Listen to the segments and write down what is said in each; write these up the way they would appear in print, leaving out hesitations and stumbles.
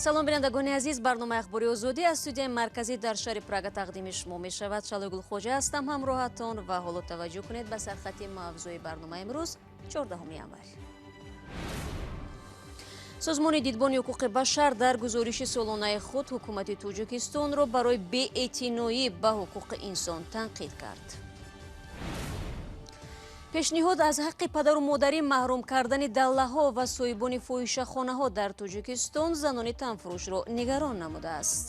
салом бинандагони азиз, барномаи ахбори озодӣ аз студияи марказӣ дар шаҳри Прага тақдими шумо мешавад. Шалои Гулхоҷа ҳастам ҳамроҳатон ва ҳоло таваҷҷӯҳ кунед ба сархати мавзӯи барномаи имрӯз 14 январ. созмони дидбони ҳуқуқи башар дар гузориши солонаи худ ҳукумати Тоҷикистонро барои беэътиноӣ ба ҳуқуқи инсон танқид кард. пешниҳод аз ҳаққи падару модарӣ маҳрум кардани даллаҳо ва соҳибони фоҳишахонаҳо дар Тоҷикистон занони танфурӯшро нигарон намудааст.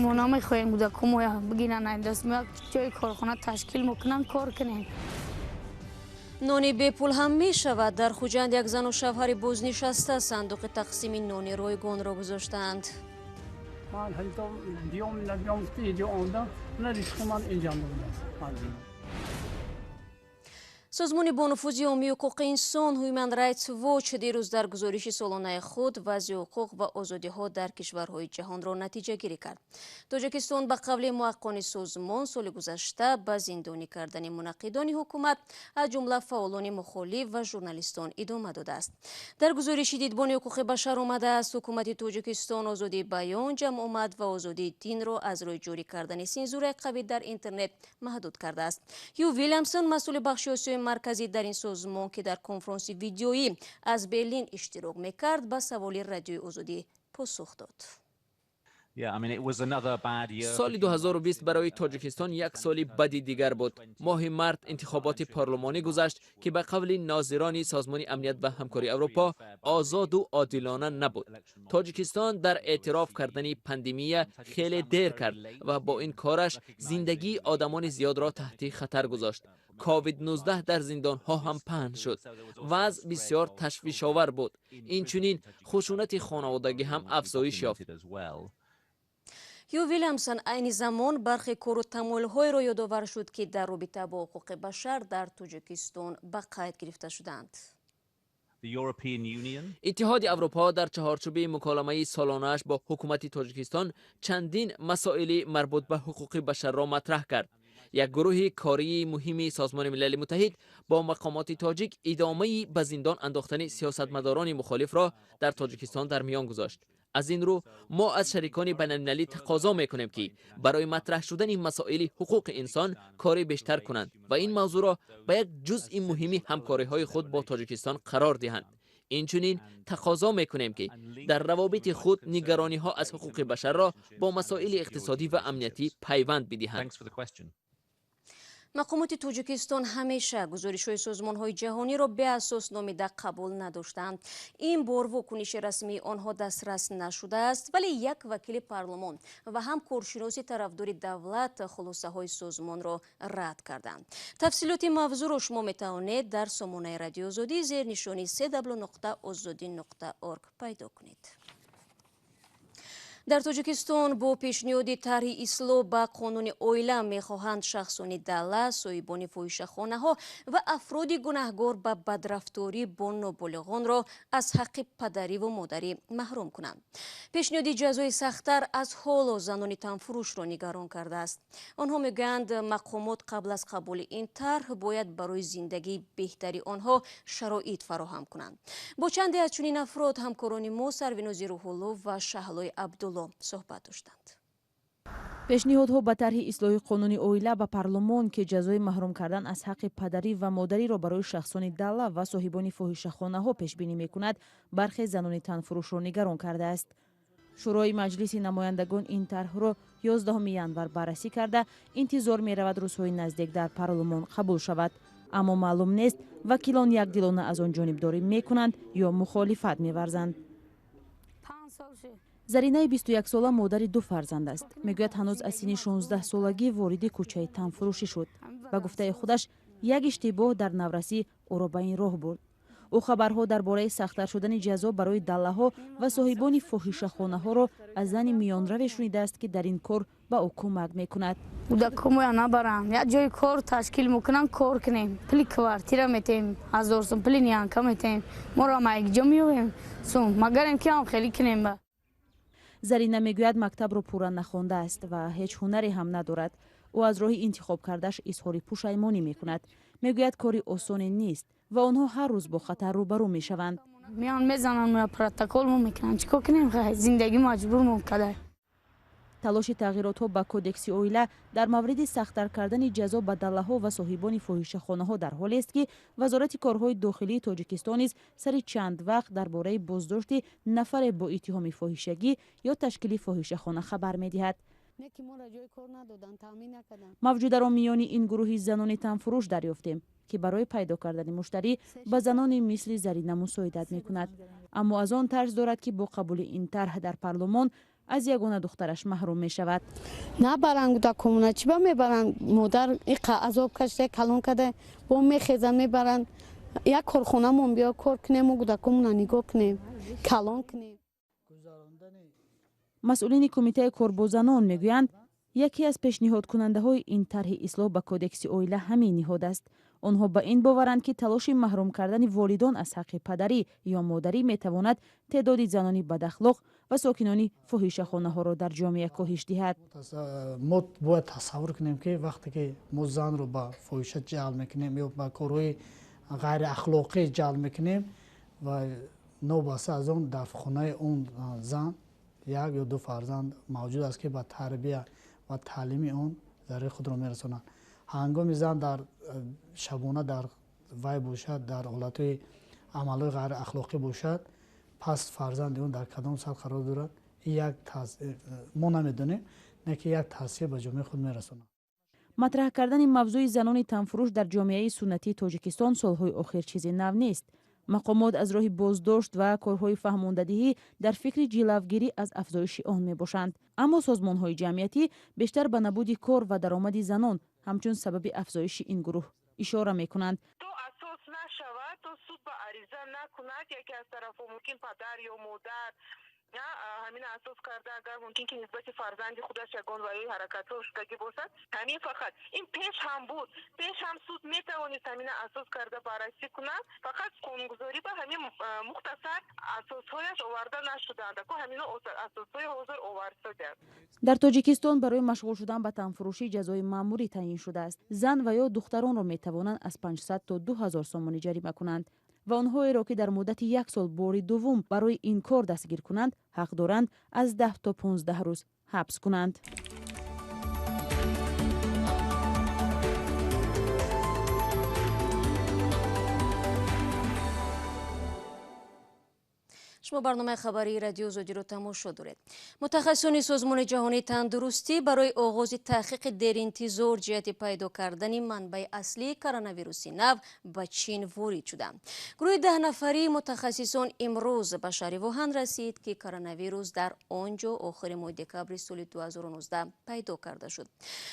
мо намехоҳем буда кумоя бигиран айдаст мо як ҷои корхона ташкил мекунам кор кунем. нони бепул ҳам мешавад. дар Хуҷанд як зану шавҳари бознишаста сандуқи тақсими нони ройгонро гузоштанд. созмони бонуфузи оммии ҳуқуқи инсон Human Rights Watch дирӯз дар гузориши солонаи худ вазъи ҳуқуқ ва озодиҳо дар кишварҳои ҷаҳонро натиҷагирӣ кард. Тоҷикистон ба қавли муҳаққони созмон соли гузашта ба зиндонӣ кардани мунаққидони ҳукумат аз ҷумла фаъолони мухолиф ва журналистон идома додааст. дар гузориши дидбони ҳуқуқи башар омадааст ҳукумати Тоҷикистон озодии баён, ҷамъомад ва озодии динро аз рӯи ҷорӣ кардани сензураи қавӣ дар интернет маҳдуд кардааст. Ҳю Вилямсон масъули бахши осиёи марказӣ дар ин созмон ки дар конфронси видеоӣ аз Берлин иштирок мекард ба саволи радиои озодӣ посух дод. соли 2020 барои Тоҷикистон як соли бади дигар буд. моҳи март интихоботи парлумонӣ гузашт ки ба қавли нозирони созмони амният ва ҳамкории Аврупо озоду одилона набуд. Тоҷикистон дар эътироф кардани пандемия хеле дер кард ва бо ин кораш зиндагии одамони зиёдро таҳти хатар гузошт. COVID-19 дар зиндонҳо ҳам паҳн шуд. вазъ бисёр ташвишовар буд. инчунин хушунати хонаводагӣ ҳам афзоиш ёфт. Ҳю Вилямсон айни замон бархи кору тамоилҳоеро ёдовар шуд ки дар робита бо ҳуқуқи башар дар Тоҷикистон ба қайд гирифта шуданд. иттиҳоди Аврупо дар чаҳорчӯбаи муколамаи солонааш бо ҳукумати Тоҷикистон чандин масоили марбут ба ҳуқуқи башарро матраҳ кард. як гурӯҳи кории муҳими Созмони Милали Муттаҳид бо мақомоти тоҷик идомаи ба зиндон андохтани сиёсатмадорони мухолифро дар Тоҷикистон дар миён гузошт. аз ин рӯ мо аз шарикони байналмилалӣ тақозо мекунем ки барои матраҳ шудани масоили ҳуқуқи инсон кори бештар кунанд ва ин мавзӯъро ба як ҷузъи муҳими ҳамкориҳои худ бо Тоҷикистон қарор диҳанд. инчунин тақозо мекунем ки дар равобити худ нигарониҳо аз ҳуқуқи башарро бо масоили иқтисодӣ ва амнияти пайванд бидиҳанд. мақомоти Тоҷикистон ҳамеша гузоришҳои созмонҳои ҷаҳониро беасос номида қабул надоштанд. ин бор вокуниши расмии онҳо дастрас нашудааст, вале як вакили парлумон ва ҳам коршиноси тарафдори давлат хулосаҳои созмонро рад карданд. тафсилоти мавзӯъро шумо метавонед дар сомонаи радиои озодӣ зернишони www.ozodi.org пайдо кунед. дар Тоҷикистон бо пешниҳоди тарҳи ислоҳ ба қонуни оила мехоҳанд шахсони далла, соҳибони фоҳишахонаҳо ва афроди гунаҳгор ба бадрафторӣ бо ноболиғонро аз ҳаққи падариву модарӣ маҳрум кунанд. пешниҳоди ҷазои сахттар аз ҳоло занони танфурӯшро нигарон кардааст. онҳо мегӯянд мақомот қабл аз қабули ин тарҳ бояд барои зиндагии беҳтари онҳо шароит фароҳам кунанд. бо чанде аз чунин афрод ҳамкорони мо Сарвинози Рӯҳулло ва Шаҳлои Абдулло صحبت داشتند. пешниҳодҳо ба тарҳи ислоҳи қонуни оила ба парлумон ки ҷазои маҳрум кардан аз ҳаққи падарӣ ва модариро барои шахсони далла ва соҳибони фоҳишахонаҳо пешбинӣ мекунад, бархе занони танфурӯшро нигарон кардааст. шӯрои маҷлиси намояндагон ин тарҳро 11 январ баррасӣ карда, интизор меравад рӯзҳои наздик дар парлумон қабул шавад. аммо маълум нест вакилон якдилона аз он ҷонибдорӣ мекунанд ё мухолифат меварзанд. Заринаи 21 сола модари 2 фарзанд аст. мегӯяд ҳанӯз аз синни 16 солагӣ вориди кӯчаи танфурӯшӣ шуд. ба гуфтаи худаш як иштибоҳ дар наврасӣ ӯро ба ин роҳ бурд. ӯ хабарҳо дар бораи сахттар шудани ҷазо барои даллаҳо ва соҳибони фоҳишахонаҳоро аз зани миёнраве шунидааст ки дар ин кор ба ӯ кӯмак мекунад. кӯмоя набарам як ҷои кор ташкил мекунам кор кунем пули квартира метем 1000 сум пули ниянка метем моро ма якҷо меёвем сум магарем ки ҳам хеле кунем ба. зарина мегӯяд мактабро пурра нахондааст ва ҳеҷ ҳунаре ҳам надорад. ӯ аз роҳи интихоб кардаш изҳори пушаймонӣ мекунад. мегӯяд кори осоне нест ва онҳо ҳар рӯз бо хатар рӯбарӯ мешаванд. میان میزنن ما پروتکل میکنن چیکار کنیم خیلی زندگی مجبور ممکنه. талоши тағйиротҳо ба кодекси оила дар мавриди сахттар кардани ҷазо ба даллаҳо ва соҳибони фоҳишахонаҳо дар ҳолест ки вазорати корҳои дохилии тоҷикистон низ сари чанд вақт дар бораи боздошти нафаре бо иттиҳоми фоҳишагӣ ё ташкили фоҳишахона хабар медиҳад. мавҷударо миёни ин гурӯҳи занони танфурӯш дарёфтем ки барои пайдо кардани муштарӣ ба занони мисли Зарина мусоидат мекунад, аммо аз он тарс дорад ки бо қабули ин тарҳ дар парлумон از یگانه دخترش محروم می شود. نه برند دا کمونه چی با میبرند مادر عذاب کشته کلان کرده با میخیزن میبرند یک کارخونه مون بیا کار کنیم و دا کمونه نگاه کنیم کلان کنیم. مسئولین کمیته کار با زنان میگویند یکی از پیشنهاد کننده های این طرح اصلاح به کودکس اویلا همین نهاد است. آنها به این باورند که تلاش محروم کردن والدان از حق پدری یا مادری میتواند تعداد زنانی بداخلاق و ساکنان فاحشه‌خانه ها را در جامعه کاهش دهد. ما باید تصور کنیم که وقتی که ما زن رو به فاحشه جلب میکنیم یا به کارهای غیر اخلاقی جلب میکنیم و نوبسته از اون در خانه اون زن یک یا دو فرزند موجود است که به تربیت و تعلیم اون ذریع خود رو میرسونند. هنگامی زن در شبانه در وای باشد، در حالتهای عملهای غیر اخلاقی باشد، پس فرزند اون در کدام سال قرار دارد، یک ما نمیدونیم نه که یک تاثیر به جامعه خود میرسونه. مطرح کردن موضوع زنان تنفروش در جامعه سنتی تاجیکستان سالهای آخر چیزی نو نیست. مقامات از راه بازداشت و کارهای فهماندهی در فکر جلوگیری از افزایش آن می باشند، اما سازمانهای جمعیتی بیشتر به نبود کار و درآمد زنان همچون سبب افزایش این گروه اشاره می کنند. نشود تو سود به عریضه نکند، یکی از طرف ممکن پدر یا مادر همین اساس کرده اگر ممکن که نسبت فرزند خودش یگان وای حرکت رو شدگی باشد، همین فقط این پیش هم بود، پیش هم سود میتوانست همین اساس کرده بررسی کند، فقط قانونگذاری به همین مختصر اساسهایش آورده نشدند که همین اساسهای حاضر آورده شده. در تاجیکستان برای مشغول شدن به تنفروشی جزای مأموری تعیین شده است. زن و یا دختران را میتوانند از 500 تا 2000 سومانی جریمه کنند و آنهایی را که در مدت یک سال بار دوم برای این کار دستگیر کنند حق دارند از 10 تا 15 روز حبس کنند. شما برنامه خبری رادیو زودی رو تماشا دارید. متخصصان سازمان جهانی تندرستی برای آغاز تحقیق در انتظار جهت پیدا کردن منبع اصلی کرونا ویروس نو به چین وارد شدند. گروه 10 نفری متخصصان امروز به شهر ووهان رسید که کرونا ویروس در آنجا آخر ماه دکامبر سال 2019 پیدا کرده شد.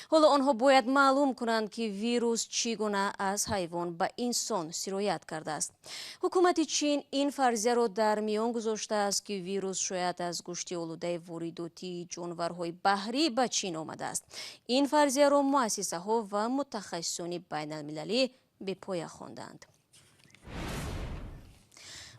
حالا آنها باید معلوم کنند که ویروس چگونه از حیوان به انسان سرایت کرده است. حکومت چین این فرضیه را در میان گذاشته است که ویروس شاید از گوشت آلوده وارداتی جانورهای بحری به چین آمده است. این فرضیه را مؤسسه ها و متخصصان بین المللی به پای خواندند.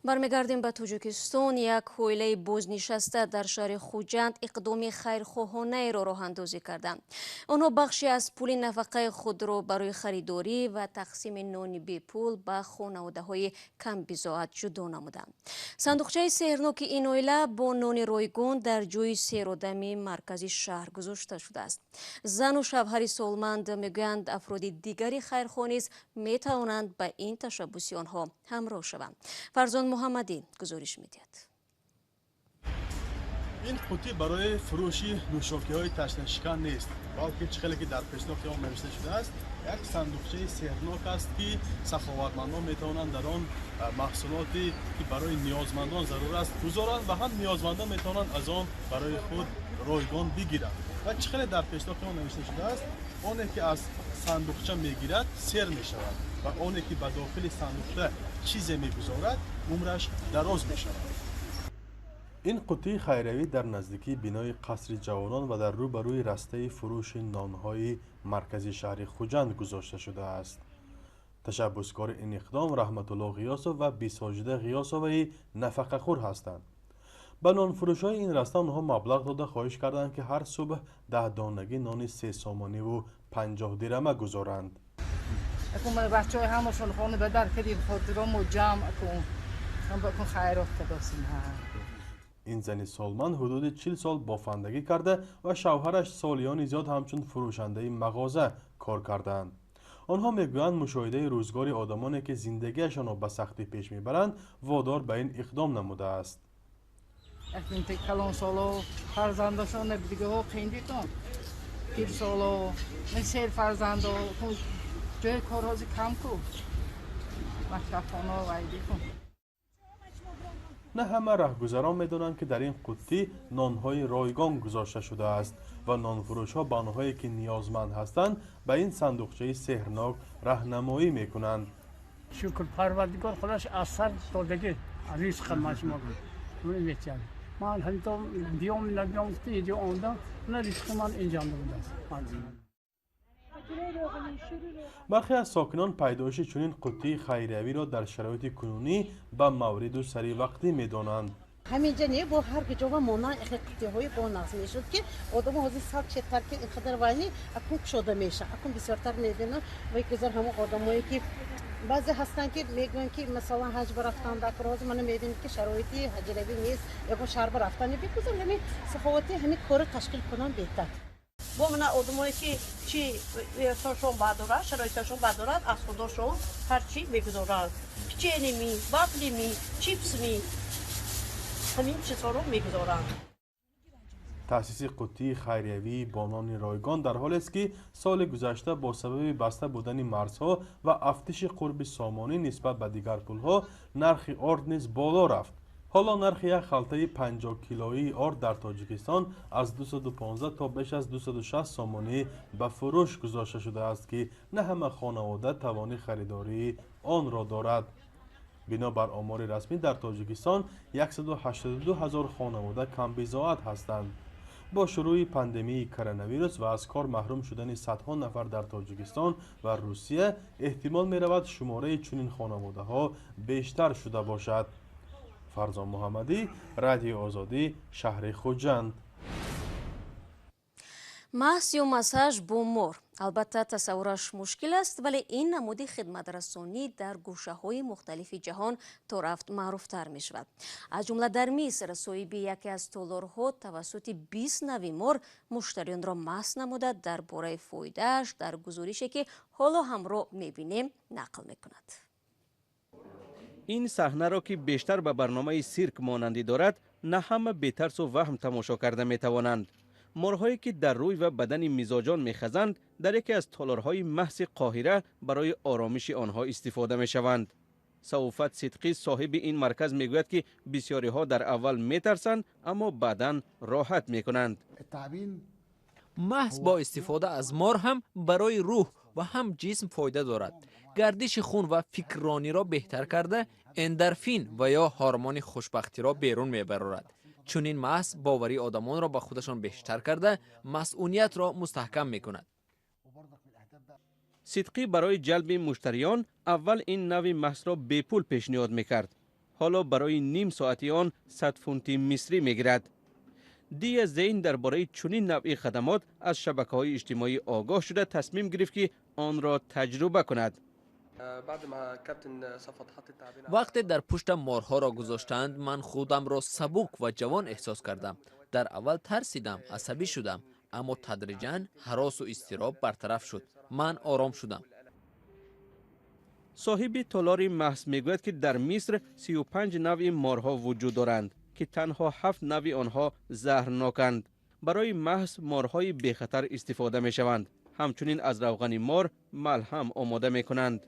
برمیگردیم به تاجیکستان. یک عائله بازنشسته در شهر خوجند اقدام خیرخواهانه را راه اندازی کردند. آنها بخشی از پول نفقه خود را برای خریداری و تقسیم نان بی پول به خانواده‌های کم بضاعت جدا نمودند. صندوقچه سحرناک این عائله با نان رایگان در جای سیر و دم مرکزی شهر گذاشته شده است. زن و شوهر سالمند میگویند افراد دیگری خیرخواه نیز میتوانند به این تشبوس آنها همراه شوند. فرزان محمدی گزارش میدهد. این قوطی برای فروشی نوشاکی‌های تشنه‌شکن نیست، بلکه چخیلی که در پیشنهاد آن نوشته شده است یک صندوقچه سحرناک است که سخاوتمندان میتوانند در آن محصولاتی که برای نیازمندان ضرور است گذارند و هم نیازمندان میتوانند از آن برای خود رایگان بگیرند. و چخیلی در پیشنهاد آن نوشته شده است آنی که از صندوقچه میگیرد سر میشود و آنی که به داخل صندوقچه چیزی میگذارد عمرش دراز میشود. این قوطی خیریوی در نزدیکی بینای قصر جوانان و در روبروی رسته فروش نانهای مرکزی شهر خوجند گذاشته شده است. تشبسکار این اقدام رحمت الله غیاسوف و بیساجده غیاسوفی نفقه خور هستند. به نان فروش‌های این رسته آنها مبلغ داده خواهش کردند که هر صبح 10 دانگی نان 3 سامانی و 50 درهمه گذارند. بچه‌های همشون خانه به در کردیم خاطرامو جمع کن این زن سالمن حدود 40 سال بافندگی کرده و شوهرش سالیانی زیاد همچون فروشنده مغازه کار کردند. آنها میگویند مشاهده روزگار آدمانی که زندگیشان را به سختی پیش میبرند وادار به این اقدام نموده است. کلان سالو فرزندشان دیگه ها خیلی کن پیر سالو سیر فرزندو جای کارهازی کم کن مکتبخانه و ایدی کن. نه همه رهگذران میدانند که در این قوطی نانهای رایگان گذاشته شده است و نانفروش ها به آنهایی که نیازمند هستند به این صندوقچه سحرناک راهنمایی میکنند. شکر پروردگار خودش اثر دادگی عزیز خدمت شما کنم میتونم من همین تو بیام نبیام تیجی آندا نه ریسک من انجام دادم. برخی از ساکنان پیدایش چنین قوطی خیریوی را در شرایط کنونی به مورد و سری وقتی میدانند. همینجا نه با هر کجا و مونا قوطی های با نقص میشد که آدم هازی سال چتر که اینقدر وانی اکن شده میشه اکن بسیارتر میدونن و یک گذر همون آدمایی که بعضی هستن که میگن که مثلا حج برفتن در کارهاز من میبینم که شرایطی حج روی نیست یا شهر برفتن بگذارم همین سخاوتی همین کار تشکیل کنن بهتر. با من آدمایی که چی سرشون بدارد شرایطشون بدارد از خودشون هر چی میگذارند پیچینی می وافلی می چیپس می همین چیزها رو میگذارند. تأسیس قوطی خیریوی بانان رایگان در حال است که سال گذشته با سبب بسته بودن مرزها و افزایش قرب سامانی نسبت به دیگر پولها نرخ آرد نیز بالا رفت. حالا نرخ یک خلطه 50 کیلویی آرد در تاجیکستان از 215 تا بیش از 260 سامانی به فروش گذاشته شده است که نه همه خانواده توان خریداری آن را دارد. بنابر آمار رسمی در تاجیکستان 182,000 خانواده کم بضاعت هستند. با شروع پاندمی کرونا ویروس و از کار محروم شدن صدها نفر در تاجیکستان و روسیه احتمال می رود شماره چنین خانواده ها بیشتر شده باشد. فرزان محمدی، رادیو آزادی، شهر خوجند. محض یا مساج با مور البته تصورش مشکل است ولی این نمود خدمترسانی در گوشه های مختلف جهان تا رفت معروفتر می شود. از جمله در مصر صاحب یکی از تالارها توسط 20 نوع مور مشتریان را مست نموده درباره فایده‌اش در گزارشی که حالا همراه می بینیم نقل می کند. این صحنه را که بیشتر به برنامه سیرک مانندی دارد نه همه بی ترس و وهم تماشا کرده می توانند. مورهایی که در روی و بدن میزاجان میخزند در یکی از تالارهای محض قاهره برای آرامش آنها استفاده می شوند. صوفت صدقی صاحب این مرکز میگوید که بسیاری ها در اول میترسند اما بعداً راحت میکنند. محض با استفاده از مار هم برای روح و هم جسم فایده دارد. گردش خون و فکرانی را بهتر کرده اندرفین و یا هورمون خوشبختی را بیرون میبرد. چون این محض باوری آدمان را به خودشان بیشتر کرده مسئولیت را مستحکم میکند. صدقی برای جلب مشتریان اول این نوع محض را بی پول پیشنهاد میکرد. حالا برای نیم ساعتی آن 100 فونت مصری میگیرد. دی زین درباره چنین نوع خدمات از شبکه‌های اجتماعی آگاه شده تصمیم گرفت که آن را تجربه کند. وقتی در پشت مارها را گذاشتند من خودم را سبک و جوان احساس کردم. در اول ترسیدم، عصبی شدم، اما تدریجاً هراس و اضطراب برطرف شد. من آرام شدم. صاحب تالار محض میگوید که در مصر 35 نوع مارها وجود دارند که تنها 7 نوع آنها زهرناکند. برای محض مارهای بی خطر استفاده می شوند. همچنین از روغن مار ملهم آماده می کنند.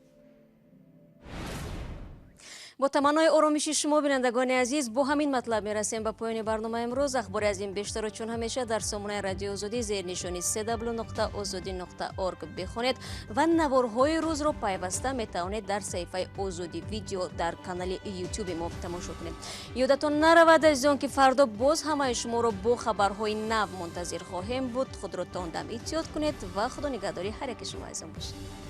با تمنای آرامش شما بینندگان عزیز با همین مطلب میرسیم به پایان برنامه امروز. اخباری از این بیشتر و چون همیشه در سامانه رادیو آزادی زیر نشانی www.azadi.org بخونید و نوارهای روز رو پیوسته میتوانید در صفحه آزادی ویدیو در کانال یوتیوب ما تماشا کنید. یادتون نرود عزیزان که فردا باز همه شما رو با خبرهای نو منتظر خواهیم بود. خود رو تندم احتیاط کنید و خدا نگهداری هر یک شما عزیزان باشید.